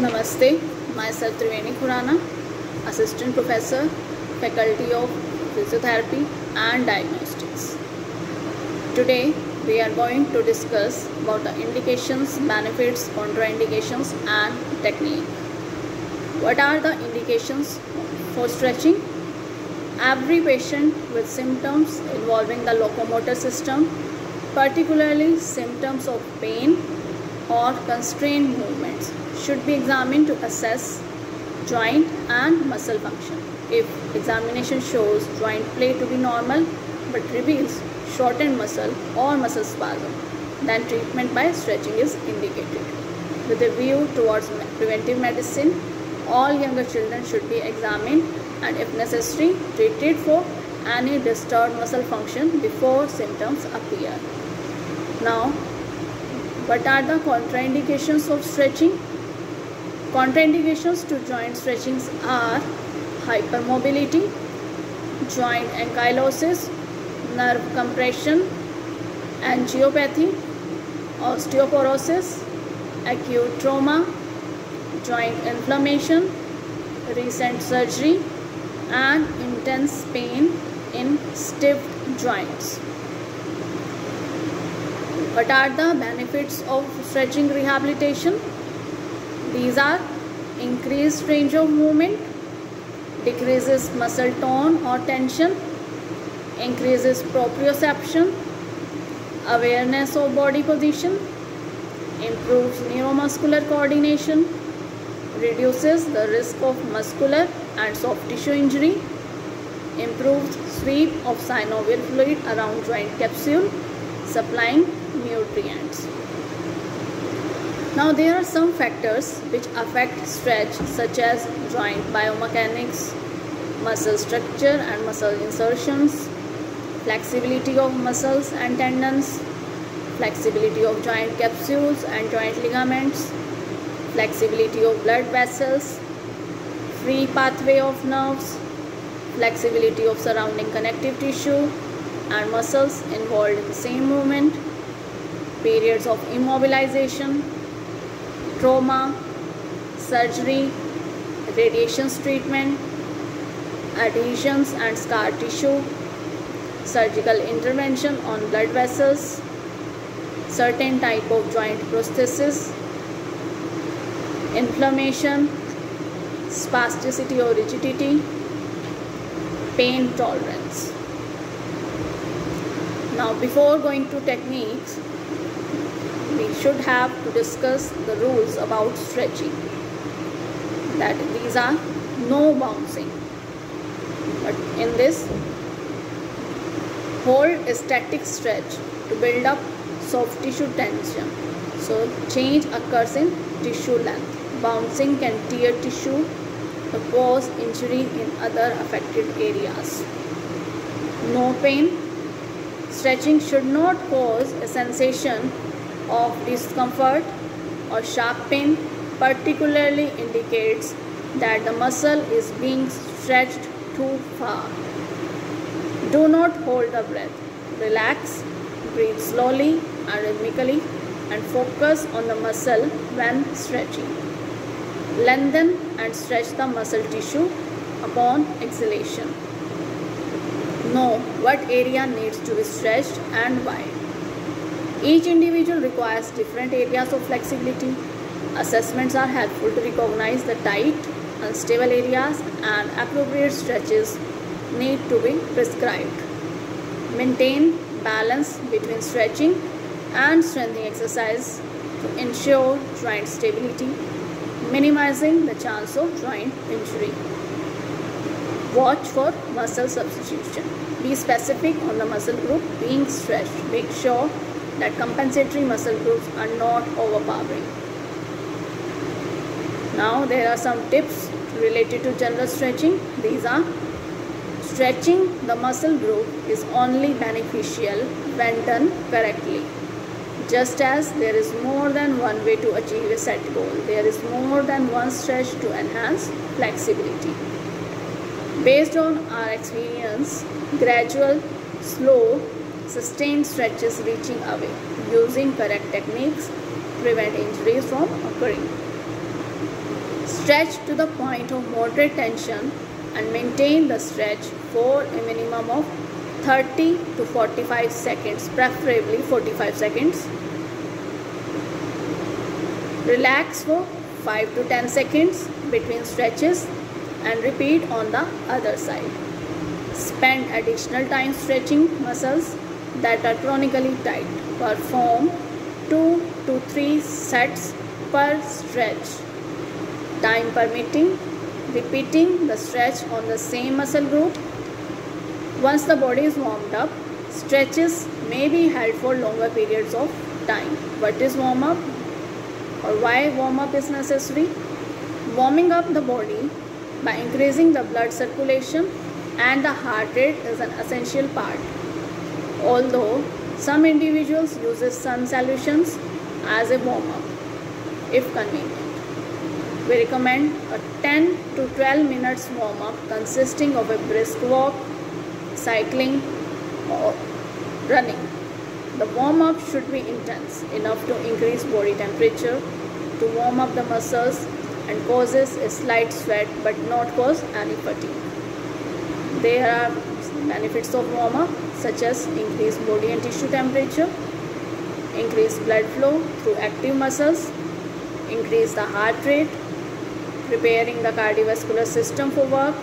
Namaste, myself Triveni Khurana, Assistant Professor, Faculty of Physiotherapy and Diagnostics. Today we are going to discuss about the indications, benefits, contraindications and technique. What are the indications for stretching? Every patient with symptoms involving the locomotor system, particularly symptoms of pain or constrained movements, should be examined to assess joint and muscle function. If examination shows joint play to be normal but reveals shortened muscle or muscle spasm, then treatment by stretching is indicated. With a view towards preventive medicine, all younger children should be examined and if necessary treated for any disturbed muscle function before symptoms appear. Now, what are the contraindications of stretching? Contraindications to joint stretchings are hypermobility, joint ankylosis, nerve compression, angiopathy, osteoporosis, acute trauma, joint inflammation, recent surgery, and intense pain in stiff joints. What are the benefits of stretching rehabilitation? These are increased range of movement, decreases muscle tone or tension, increases proprioception, awareness of body position, improves neuromuscular coordination, reduces the risk of muscular and soft tissue injury, improves sweep of synovial fluid around joint capsule, supplying nutrients. Now there are some factors which affect stretch such as joint biomechanics, muscle structure and muscle insertions, flexibility of muscles and tendons, flexibility of joint capsules and joint ligaments, flexibility of blood vessels, free pathway of nerves, flexibility of surrounding connective tissue and muscles involved in the same movement, periods of immobilization, trauma, surgery, radiation treatment, adhesions and scar tissue, surgical intervention on blood vessels, certain type of joint prosthesis, inflammation, spasticity or rigidity, pain tolerance. Now before going to techniques, we should have to discuss the rules about stretching. That these are no bouncing. But in this, hold a static stretch to build up soft tissue tension. So change occurs in tissue length. Bouncing can tear tissue to cause injury in other affected areas. No pain. Stretching should not cause a sensation of discomfort or sharp pain, particularly indicates that the muscle is being stretched too far. Do not hold the breath. Relax, breathe slowly and rhythmically and focus on the muscle when stretching. Lengthen and stretch the muscle tissue upon exhalation. Know what area needs to be stretched and why. Each individual requires different areas of flexibility. Assessments are helpful to recognize the tight, unstable areas and appropriate stretches need to be prescribed. Maintain balance between stretching and strengthening exercise to ensure joint stability, minimizing the chance of joint injury. Watch for muscle substitution. Be specific on the muscle group being stretched. Make sure that compensatory muscle groups are not overpowering. Now there are some tips related to general stretching. These are: stretching the muscle group is only beneficial when done correctly. Just as there is more than one way to achieve a set goal, there is more than one stretch to enhance flexibility. Based on our experience, gradual, slow, sustained stretches reaching away using correct techniques prevent injuries from occurring. Stretch to the point of moderate tension and maintain the stretch for a minimum of 30 to 45 seconds, preferably 45 seconds. Relax for 5 to 10 seconds between stretches and repeat on the other side. Spend additional time stretching muscles that are chronically tight. Perform 2 to 3 sets per stretch. Time permitting, repeating the stretch on the same muscle group. Once the body is warmed up, stretches may be held for longer periods of time. What is warm up or why warm up is necessary? Warming up the body by increasing the blood circulation and the heart rate is an essential part. Although some individuals use sun solutions as a warm up if convenient. We recommend a 10 to 12 minutes warm up consisting of a brisk walk, cycling or running. The warm up should be intense enough to increase body temperature, to warm up the muscles and causes a slight sweat but not cause any fatigue. There are benefits of warm up such as increased body and tissue temperature, increased blood flow through active muscles, increase the heart rate, preparing the cardiovascular system for work,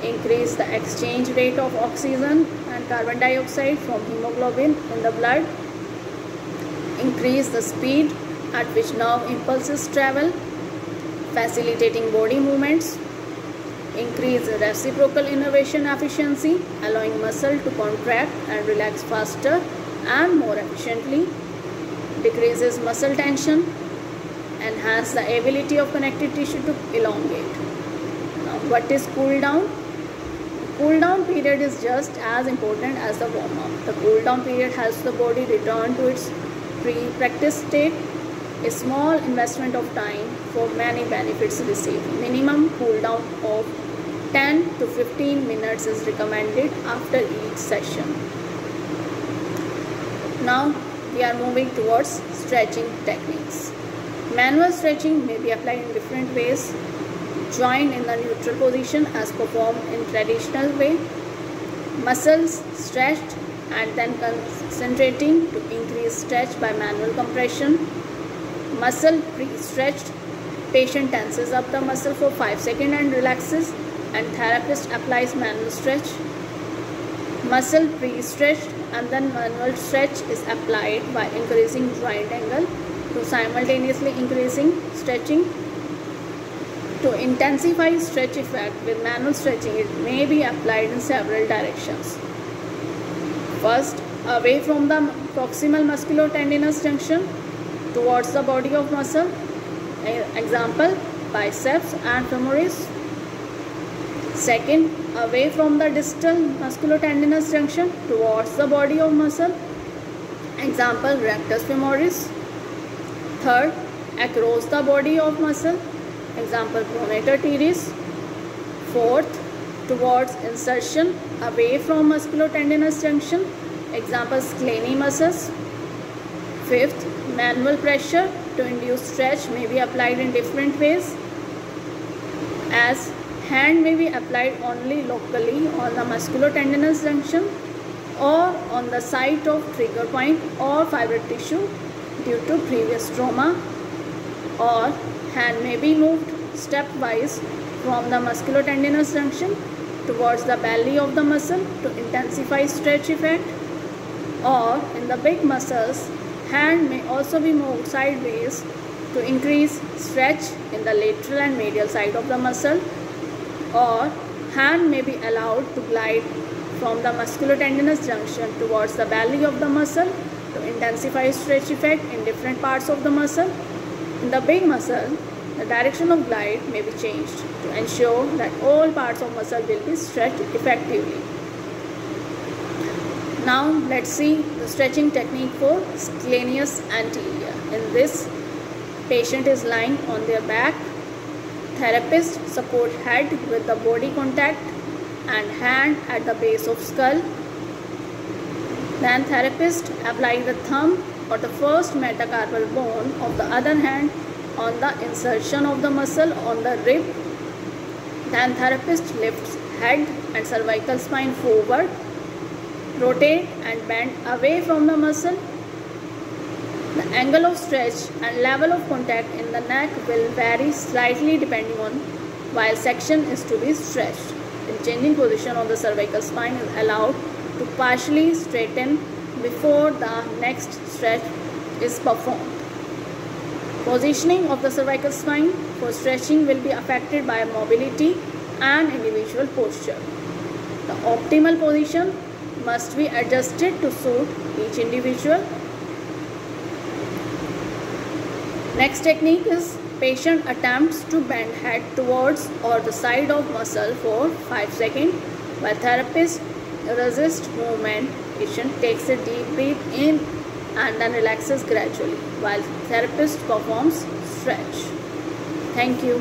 increase the exchange rate of oxygen and carbon dioxide from hemoglobin in the blood, increase the speed at which nerve impulses travel, facilitating body movements, increase reciprocal innervation efficiency, allowing muscle to contract and relax faster and more efficiently, decreases muscle tension, enhance the ability of connective tissue to elongate. Now, what is cool down? Cool down period is just as important as the warm up. The cool down period helps the body return to its pre-practice state. A small investment of time for many benefits received. Minimum cool down of 10 to 15 minutes is recommended after each session. Now we are moving towards stretching techniques. Manual stretching may be applied in different ways. Joined in the neutral position as performed in traditional way. Muscles stretched and then concentrating to increase stretch by manual compression. Muscle pre-stretched. Patient tenses up the muscle for 5 seconds and relaxes, and therapist applies manual stretch. Muscle pre-stretched and then manual stretch is applied by increasing joint angle to simultaneously increasing stretching. To intensify stretch effect with manual stretching, it may be applied in several directions. First, away from the proximal musculotendinous junction towards the body of muscle. Example, biceps and femoris. Second, away from the distal musculotendinous junction towards the body of muscle. Example, rectus femoris. Third, across the body of muscle. Example, pronator teres. Fourth, towards insertion away from musculotendinous junction. Example, scalene muscles. Fifth, manual pressure to induce stretch may be applied in different ways, as hand may be applied only locally on the musculotendinous junction or on the site of trigger point or fibrotic tissue due to previous trauma, or hand may be moved stepwise from the musculotendinous junction towards the belly of the muscle to intensify stretch effect, or in the big muscles, hand may also be moved sideways to increase stretch in the lateral and medial side of the muscle, or hand may be allowed to glide from the musculotendinous junction towards the belly of the muscle to intensify stretch effect in different parts of the muscle. In the big muscle, the direction of glide may be changed to ensure that all parts of muscle will be stretched effectively. Now let's see the stretching technique for scalenus anterior. In this, patient is lying on their back. Therapist support head with the body contact and hand at the base of skull. Then therapist apply the thumb or the first metacarpal bone of the other hand on the insertion of the muscle on the rib. Then therapist lifts head and cervical spine forward, rotate and bend away from the muscle. The angle of stretch and level of contact in the neck will vary slightly depending on while section is to be stretched. In changing position of the cervical spine is allowed to partially straighten before the next stretch is performed. Positioning of the cervical spine for stretching will be affected by mobility and individual posture. The optimal position must be adjusted to suit each individual. Next technique is patient attempts to bend head towards or the side of muscle for 5 seconds. While therapist resists movement, patient takes a deep breath in and then relaxes gradually while therapist performs stretch. Thank you.